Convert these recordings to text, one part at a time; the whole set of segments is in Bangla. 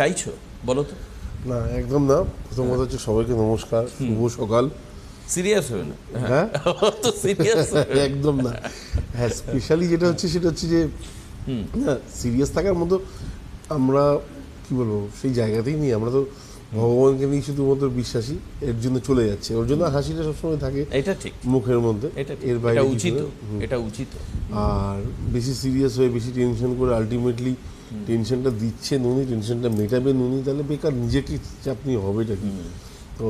চাইছো বলো তো? না, একদম না। প্রথম কথা হচ্ছে সবাইকে নমস্কার, শুভ সকাল। সিরিয়াস হবে না? হ্যাঁ, তো সিরিয়াস একদম না। হ্যাঁ, স্পেশালি যেটা হচ্ছে সেটা হচ্ছে যে না, সিরিয়াস থাকার মতো আমরা কি বলবো সেই জায়গাতেই নেই। আমরা তো ভগবানকে নিয়ে শুধুমাত্র বিশ্বাসী, এর জন্য চলে যাচ্ছে, ওর জন্য হাসিটা সবসময় থাকে এটা ঠিক, মুখের মধ্যে, এটা ঠিক, এর বাইরে এটা কিছু উচিত, না। এটা উচিত। আর বেশি সিরিয়াস হয়ে বেশি টেনশন করে আলটিমেটলি টেনশনটা দিচ্ছে নুনি, টেনশনটা মেটাবে নুনি, তাহলে বেকার নিজেকে চাপ নিয়ে হবেটা কি? তো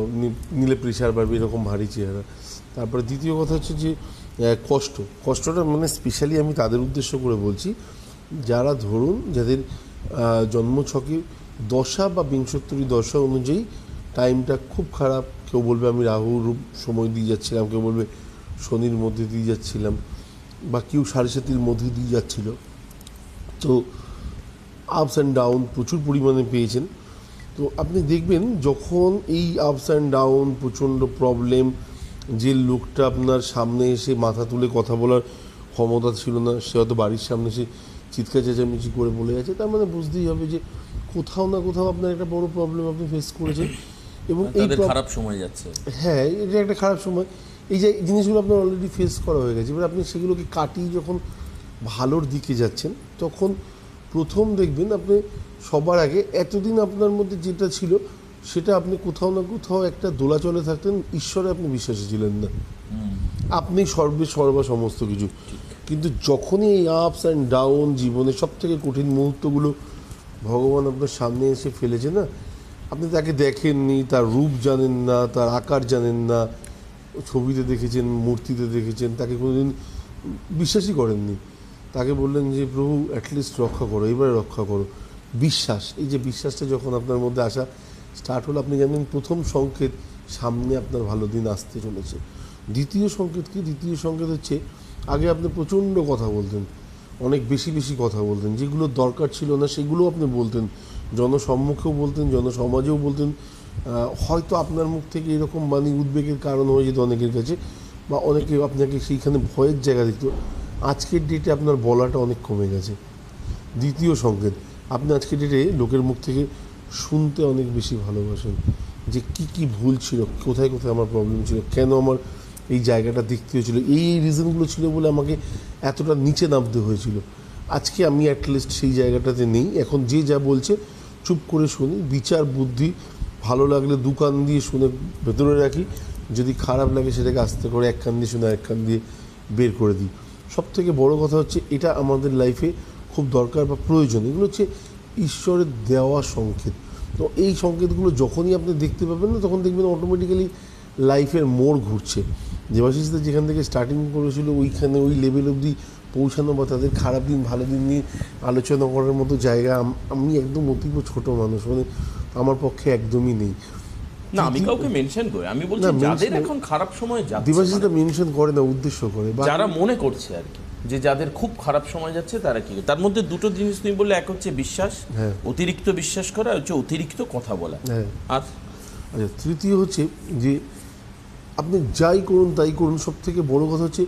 নিলে প্রেশার বাড়বে, এরকম ভারী চেহারা। তারপরে দ্বিতীয় কথা হচ্ছে যে কষ্টটা মানে স্পেশালি আমি তাদের উদ্দেশ্য করে বলছি যারা ধরুন যাদের জন্মছকে দশা বা বিংশোত্তরী দশা অনুযায়ী টাইমটা খুব খারাপ। কেউ বলবে আমি রাহুর সময় দিয়ে যাচ্ছিলাম, কেউ বলবে শনির মধ্যে দিয়ে যাচ্ছিলাম, বা কেউ 7.5-র মধ্যে দিয়ে যাচ্ছিল। তো আপস অ্যান্ড ডাউন প্রচুর পরিমাণে পেয়েছেন। তো আপনি দেখবেন যখন এই আপস অ্যান্ড ডাউন, প্রচণ্ড প্রবলেম, যে লোকটা আপনার সামনে এসে মাথা তুলে কথা বলার ক্ষমতা ছিল না, সে হয়তো বাড়ির সামনে এসে চিৎকার চেঁচামেচি করে বলে যাচ্ছে, তার মানে বুঝতেই হবে যে কোথাও না কোথাও আপনার একটা বড় প্রবলেম আপনি ফেস করেছেন। এবং এই খারাপ সময় যাচ্ছে। হ্যাঁ, এটা একটা খারাপ সময়। এই যে জিনিসগুলো আপনার অলরেডি ফেস করা হয়ে গেছে, এবার আপনি সেগুলোকে কাটিয়ে যখন ভালোর দিকে যাচ্ছেন তখন প্রথম দেখবেন আপনি সবার আগে এতদিন আপনার মধ্যে যেটা ছিল সেটা আপনি কোথাও না কোথাও একটা দোলাচলে থাকতেন, ঈশ্বরে আপনি বিশ্বাসী ছিলেন না, আপনি সর্বা সমস্ত কিছু। কিন্তু যখনই এই আপস অ্যান্ড ডাউন, জীবনের সব থেকে কঠিন মুহূর্তগুলো ভগবান আপনার সামনে এসে ফেলেছে না, আপনি তাকে দেখেননি, তার রূপ জানেন না, তার আকার জানেন না, ছবিতে দেখেছেন, মূর্তিতে দেখেছেন, তাকে কোনোদিন বিশ্বাসই করেননি, তাকে বললেন যে প্রভু অ্যাটলিস্ট রক্ষা করো, এবারে রক্ষা করো। বিশ্বাস, এই যে বিশ্বাসটা যখন আপনার মধ্যে আসা স্টার্ট হলো, আপনি জানেন প্রথম সংকেত সামনে আপনার ভালো দিন আসতে চলেছে। দ্বিতীয় সংকেত কি? দ্বিতীয় সংকেত হচ্ছে আগে আপনি প্রচণ্ড কথা বলতেন, অনেক বেশি বেশি কথা বলতেন, যেগুলো দরকার ছিল না সেগুলো আপনি বলতেন, জনসম্মুখেও বলতেন, জনসমাজেও বলতেন। হয়তো আপনার মুখ থেকে এরকম বাণী উদ্বেগের কারণ হয়ে যেত অনেকের কাছে, বা অনেকে আপনাকে সেইখানে ভয়ের জায়গা দিত। আজকের ডেটে আপনার বলাটা অনেক কমে গেছে। দ্বিতীয় সংকেত, আপনি আজকের ডেটে লোকের মুখ থেকে শুনতে অনেক বেশি ভালোবাসেন, যে কি কি ভুল ছিল, কোথায় কোথায় আমার প্রবলেম ছিল, কেন আমার এই জায়গাটা দেখতে হয়েছিল, এই রিজনগুলো ছিল বলে আমাকে এতটা নিচে নামতে হয়েছিল। আজকে আমি অ্যাটলিস্ট সেই জায়গাটাতে নেই। এখন যে যা বলছে চুপ করে শুনি, বিচার বুদ্ধি, ভালো লাগলে দু কান দিয়ে শুনে ভেতরে রাখি, যদি খারাপ লাগে সেটাকে আস্তে করে এক কান দিয়ে শুনে এক কান দিয়ে বের করে দিই। সবথেকে বড় কথা হচ্ছে এটা আমাদের লাইফে খুব দরকার বা প্রয়োজন। এগুলো হচ্ছে ঈশ্বরের দেওয়া সংকেত। তো এই সংকেতগুলো যখনই আপনি দেখতে পাবেন না, তখন দেখবেন অটোমেটিক্যালি লাইফের মোড় ঘুরছে। দেবাশিসদের যেখান থেকে স্টার্টিং করেছিল ওইখানে ওই লেভেল অবধি পৌঁছানো, বা তাদের খারাপ দিন ভালো দিন নিয়ে আলোচনা করার মতো জায়গা আমি একদম অতীব ছোট মানুষ, মানে আমার পক্ষে একদমই নেই। না, আমি কাউকে মেনশন করি, আমি বলছি যাদের এখন খারাপ সময় যাচ্ছে, দেবাশিসটা মেনশন করে না, উদ্দেশ্য করে, যারা মনে করছে আর কি যে যাদের খুব খারাপ সময় যাচ্ছে তারা কি, তার মধ্যে দুটো জিনিস তুমি বললে, এক হচ্ছে বিশ্বাস, অতিরিক্ত বিশ্বাস করা, আর হচ্ছে অতিরিক্ত কথা বলা। আর আচ্ছা, তৃতীয় হচ্ছে যে আপনি যাই করুন তাই করুন, সব থেকে বড়ো কথা হচ্ছে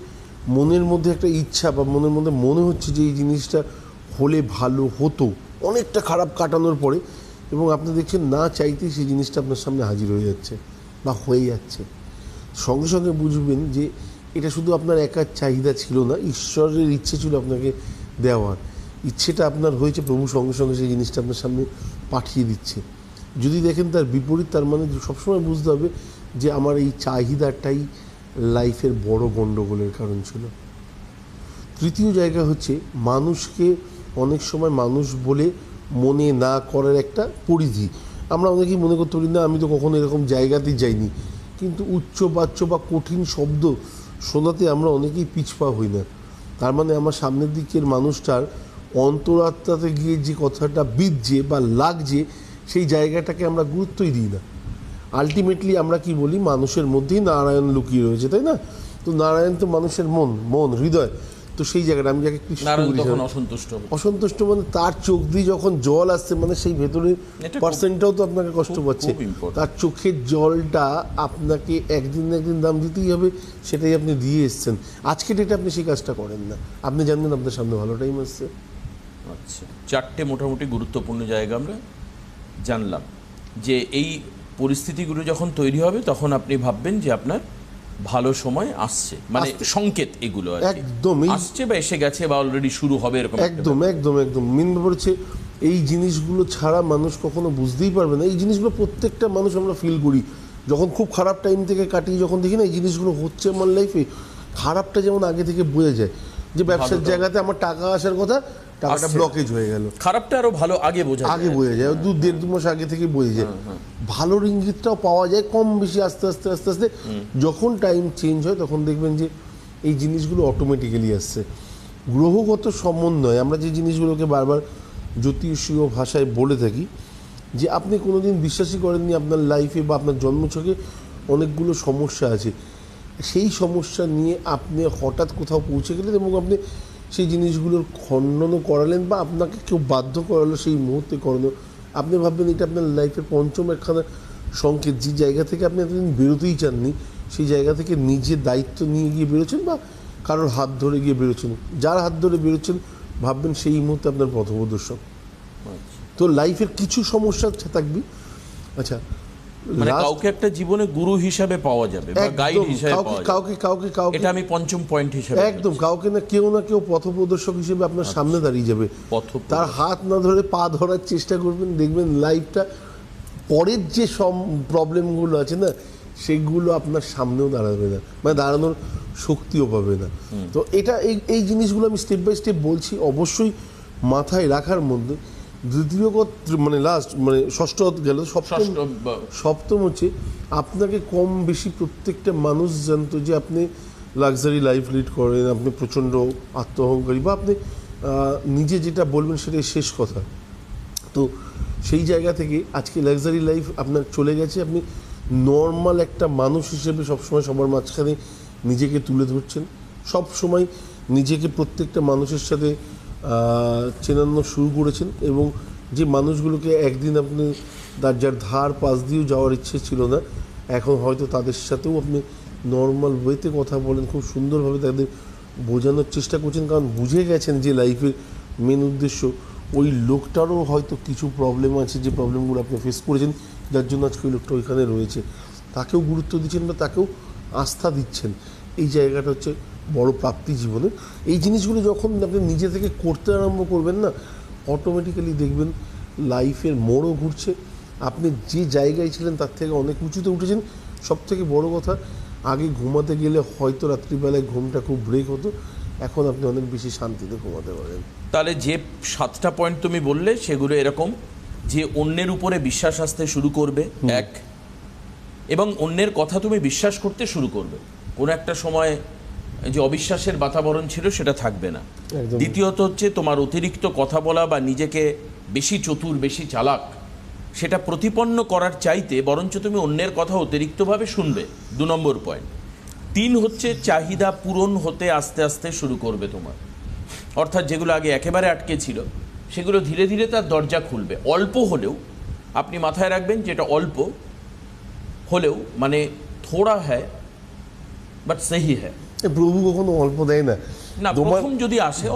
মনের মধ্যে একটা ইচ্ছা, বা মনের মধ্যে মনে হচ্ছে যে এই জিনিসটা হলে ভালো হতো অনেকটা খারাপ কাটানোর পরে, এবং আপনি দেখছেন না চাইতেই সেই জিনিসটা আপনার সামনে হাজির হয়ে যাচ্ছে বা হয়ে যাচ্ছে। সঙ্গে সঙ্গে বুঝবেন যে এটা শুধু আপনার একার চাহিদা ছিল না, ঈশ্বরের ইচ্ছে ছিল আপনাকে দেওয়ার। ইচ্ছেটা আপনার হয়েছে, প্রভু সঙ্গে সঙ্গে সেই জিনিসটা আপনার সামনে পাঠিয়ে দিচ্ছে। যদি দেখেন তার বিপরীত, তার মানে সবসময় বুঝতে হবে যে আমার এই চাহিদাটাই লাইফের বড় গণ্ডগোলের কারণ ছিল। তৃতীয় জায়গা হচ্ছে মানুষকে অনেক সময় মানুষ বলে মনে না করার একটা পরিধি। আমরা অনেকেই মনে করতে পারি না আমি তো কখনো এরকম জায়গাতেই যাইনি, কিন্তু উচ্চ বাচ্য বা কঠিন শব্দ শোনাতে আমরা অনেকেই পিছপা হই না। তার মানে আমার সামনের দিকের মানুষটার অন্তরাত্মাতে গিয়ে যে কথাটা বিধছে বা লাগছে, সেই জায়গাটাকে আমরা গুরুত্বই দিই না। আলটিমেটলি আমরা কি বলি, মানুষের মধ্যেই নারায়ণ লুকিয়ে রয়েছে, তাই না? তো নারায়ণ তো মানুষের মন হৃদয়। তো সেই জায়গাটা আমি যাকে কৃষ্ণ বলি, অসন্তুষ্ট মানে তার চোখ দিয়ে যখন জল আসছে, মানে সেই ভেতরের পার্সেন্টটাও তো আপনাকে কষ্ট পাচ্ছে। তার চোখের জলটা আপনাকে একদিন না একদিন দাম দিতেই হবে, সেটাই আপনি দিয়ে এসছেন। আজকে ডেটে আপনি সেই কাজটা করেন না, আপনি জানবেন আপনার সামনে ভালো টাইম আসছে। আচ্ছা, চারটে মোটামুটি গুরুত্বপূর্ণ জায়গা আমরা জানলাম যে এই পরিস্থিতিগুলো যখন তৈরি হবে তখন আপনি ভাববেন যে আপনার ভালো সময় আসছে, মানে সংকেত এগুলো আর কি। একদমই আসছে বা এসে গেছে বা অলরেডি শুরু হবে এরকম একটা একদম একদম একদম মেন ব্যাপার হচ্ছে এই জিনিসগুলো ছাড়া মানুষ কখনো বুঝতেই পারবে না। এই জিনিসগুলো প্রত্যেকটা মানুষ আমরা ফিল করি যখন খুব খারাপ টাইম থেকে কাটিয়ে যখন দেখি না এই জিনিসগুলো হচ্ছে আমার লাইফে। খারাপটা যেমন আগে থেকে বোঝা যায় যে ব্যবসার জায়গাতে আমার টাকা আসার কথা, টাকাটা ব্লকেজ হয়ে গেল, খারাপটা আরো ভালো আগে বোঝা যায় 2-1.5 মাস আগে থেকে বোঝা যায়। ভালোর ইঙ্গিতটাও পাওয়া যায় কম বেশি আস্তে আস্তে আস্তে আস্তে। যখন টাইম চেঞ্জ হয় তখন দেখবেন যে এই জিনিসগুলো অটোমেটিক্যালি আসছে। গ্রহগত সমন্বয় আমরা যে জিনিসগুলোকে বারবার জ্যোতিষীয় ভাষায় বলে থাকি যে আপনি কোনোদিন বিশ্বাসই করেননি আপনার লাইফে বা আপনার জন্মছকে অনেকগুলো সমস্যা আছে, সেই সমস্যা নিয়ে আপনি হঠাৎ কোথাও পৌঁছে গেলেন এবং আপনি সেই জিনিসগুলোর খণ্ডনও করালেন বা আপনাকে কেউ বাধ্য করালো সেই মুহূর্তে করানো। আপনি ভাববেন এটা আপনার লাইফের পঞ্চম একখানা সংকেত, যে জায়গা থেকে আপনি এতদিন বেরোতেই চাননি সেই জায়গা থেকে নিজের দায়িত্ব নিয়ে গিয়ে বেরোচ্ছেন বা কারোর হাত ধরে গিয়ে বেরোচ্ছেন। যার হাত ধরে বেরোচ্ছেন ভাববেন সেই মুহূর্তে আপনার পথপ্রদর্শক। তো লাইফের কিছু সমস্যা থাকবে, আচ্ছা মানে কাউকে একটা জীবনে গুরু হিসাবে পাওয়া যাবে বা গাইড হিসাবে পাওয়া যাবে, কাউকে কাউকে কাউকে এটা আমি পঞ্চম পয়েন্ট হিসাবে একদম কাউকে না কেউ পথপ্রদর্শক হিসেবে আপনার সামনে দাঁড়িয়ে যাবে। তার হাত না ধরে পা ধরার চেষ্টা করবেন, দেখবেন লাইফটা পরের যে সব প্রবলেমগুলো আছে না সেগুলো আপনার সামনেও দাঁড়াবে না, মানে দাঁড়ানোর শক্তিও পাবে না। তো এটা এই জিনিসগুলো আমি স্টেপ বাই স্টেপ বলছি, অবশ্যই মাথায় রাখার মধ্যে। দ্বিতীয় মানে লাস্ট মানে ষষ্ঠ গেল, সপ্তম হচ্ছে আপনাকে কম বেশি প্রত্যেকটা মানুষ জানতো যে আপনি লাক্সারি লাইফ লিড করেন, আপনি প্রচণ্ড আত্মঅহংকারী বা আপনি নিজে যেটা বলবেন সেটাই শেষ কথা। তো সেই জায়গা থেকে আজকে লাক্সারি লাইফ আপনার চলে গেছে, আপনি নর্মাল একটা মানুষ হিসেবে সবসময় সবার মাঝখানে নিজেকে তুলে ধরছেন, সব সময় নিজেকে প্রত্যেকটা মানুষের সাথে চেনানো শুরু করেছেন এবং যে মানুষগুলোকে একদিন আপনি যার ধার পাশ দিয়েও যাওয়ার ইচ্ছে ছিল না, এখন হয়তো তাদের সাথেও আপনি নর্মাল ওয়েতে কথা বলেন, খুব সুন্দরভাবে তাদের বোঝানোর চেষ্টা করছেন, কারণ বুঝে গেছেন যে লাইফের মেন উদ্দেশ্য ওই লোকটারও হয়তো কিছু প্রবলেম আছে, যে প্রবলেমগুলো আপনি ফেস করেছেন যার জন্য আজকে ওই লোকটা ওইখানে রয়েছে, তাকেও গুরুত্ব দিচ্ছেন বা তাকেও আস্থা দিচ্ছেন। এই জায়গাটা হচ্ছে বড় প্রাপ্তি জীবনে। এই জিনিসগুলো যখন আপনি নিজে থেকে করতে আরম্ভ করবেন না, অটোমেটিক্যালি দেখবেন লাইফের মোড়ও ঘুরছে, আপনি যে জায়গায় ছিলেন তার থেকে অনেক উঁচুতে উঠেছেন। সব থেকে বড় কথা, আগে ঘুমাতে গেলে হয়তো রাত্রিবেলায় ঘুমটা খুব ব্রেক হতো, এখন আপনি অনেক বেশি শান্তিতে ঘুমাতে পারেন। তাহলে যে 7টা পয়েন্ট তুমি বললে সেগুলো এরকম যে অন্যের উপরে বিশ্বাস আসতে শুরু করবে, এক, এবং অন্যের কথা তুমি বিশ্বাস করতে শুরু করবে, কোনো একটা সময় যে অবিশ্বাসের বাতাবরণ ছিল সেটা থাকবে না। দ্বিতীয়ত হচ্ছে তোমার অতিরিক্ত কথা বলা বা নিজেকে বেশি চতুর বেশি চালাক সেটা প্রতিপন্ন করার চাইতে বরঞ্চ তুমি অন্যের কথা অতিরিক্তভাবে শুনবে, 2 নম্বর পয়েন্ট। 3 হচ্ছে চাহিদা পূরণ হতে আস্তে আস্তে শুরু করবে তোমার, অর্থাৎ যেগুলো আগে একেবারে আটকে ছিল সেগুলো ধীরে ধীরে তার দরজা খুলবে, অল্প হলেও। আপনি মাথায় রাখবেন যেটা অল্প হলেও মানে থোড়া হ্যায় বাট সহি হ্যায়। প্রভু কখনো অল্প দেয় না, না প্রথম যদি আসে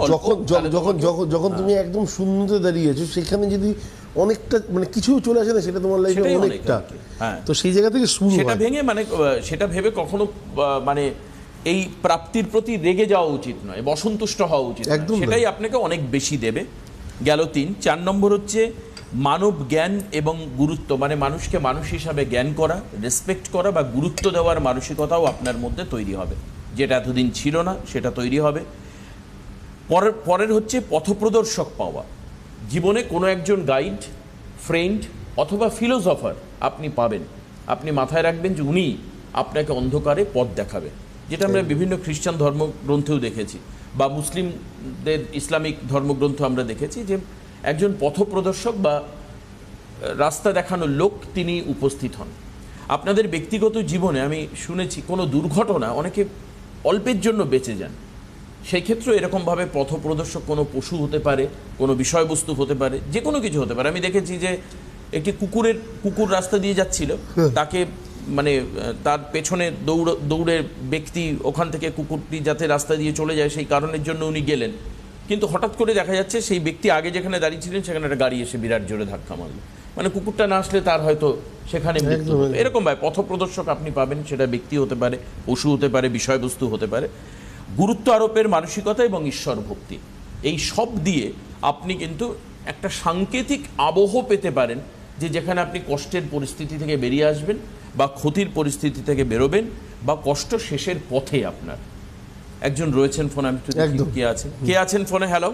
যখন তুমি একদম শূন্যতে দাঁড়িয়েছো সেখানে যদি অনেকটা মানে কিছু চলে আসে না, সেটা তোমার লাইফে অনেকটা। তো সেই জায়গা থেকে শুরু, সেটা ভেঙে মানে সেটা ভেবে কখনো মানে এই প্রাপ্তির প্রতি রেগে যাওয়া উচিত নয়, বসন্তুষ্ট হওয়া উচিত, সেটাই আপনাকে অনেক বেশি দেবে। গেল 3। 4 নম্বর হচ্ছে মানব জ্ঞান এবং গুরুত্ব, মানে মানুষকে মানুষ হিসাবে জ্ঞান করা, রেসপেক্ট করা বা গুরুত্ব দেওয়ার মানসিকতাও আপনার মধ্যে তৈরি হবে, যেটা এতদিন ছিল না সেটা তৈরি হবে। পরের হচ্ছে পথপ্রদর্শক পাওয়া, জীবনে কোনো একজন গাইড, ফ্রেন্ড অথবা ফিলোসফার আপনি পাবেন, আপনি মাথায় রাখবেন যে উনি আপনাকে অন্ধকারে পথ দেখাবে, যেটা আমরা বিভিন্ন খ্রিস্টান ধর্মগ্রন্থেও দেখেছি বা মুসলিমদের ইসলামিক ধর্মগ্রন্থ আমরা দেখেছি যে একজন পথপ্রদর্শক বা রাস্তা দেখানোর লোক তিনি উপস্থিত হন। আপনাদের ব্যক্তিগত জীবনে আমি শুনেছি কোনো দুর্ঘটনা অনেকে অল্পের জন্য বেঁচে যান, সেই ক্ষেত্রে এরকমভাবে পথপ্রদর্শক কোনো পশু হতে পারে, কোনো বিষয়বস্তু হতে পারে, যে কোনো কিছু হতে পারে। আমি দেখেছি যে একটি কুকুর রাস্তা দিয়ে যাচ্ছিল, তাকে মানে তার পেছনে দৌড়ে ব্যক্তি ওখান থেকে কুকুরটি যাতে রাস্তা দিয়ে চলে যায় সেই কারণের জন্য উনি গেলেন, কিন্তু হঠাৎ করে দেখা যাচ্ছে সেই ব্যক্তি আগে যেখানে দাঁড়িয়ে ছিলেন সেখানে একটা গাড়ি এসে বিরাট জোরে ধাক্কা মারল। মানে কুকুরটা না আসলে তার হয়তো সেখানে মৃত্যু হতো। এরকম ভাই পথপ্রদর্শক আপনি পাবেন, সেটা ব্যক্তি হতে পারে, পশু হতে পারে, বিষয়বস্তু হতে পারে। গুরুত্ব আরোপের মানসিকতা এবং ঈশ্বর ভক্তি, এই সব দিয়ে আপনি কিন্তু একটা সাংকেতিক আবহ পেতে পারেন, যে যেখানে আপনি কষ্টের পরিস্থিতি থেকে বেরিয়ে আসবেন বা ক্ষতির পরিস্থিতি থেকে বেরোবেন বা কষ্ট শেষের পথে আপনার। একজন রয়েছেন ফোনে, আমি একটু দেখি কে আছেন ফোনে। হ্যালো,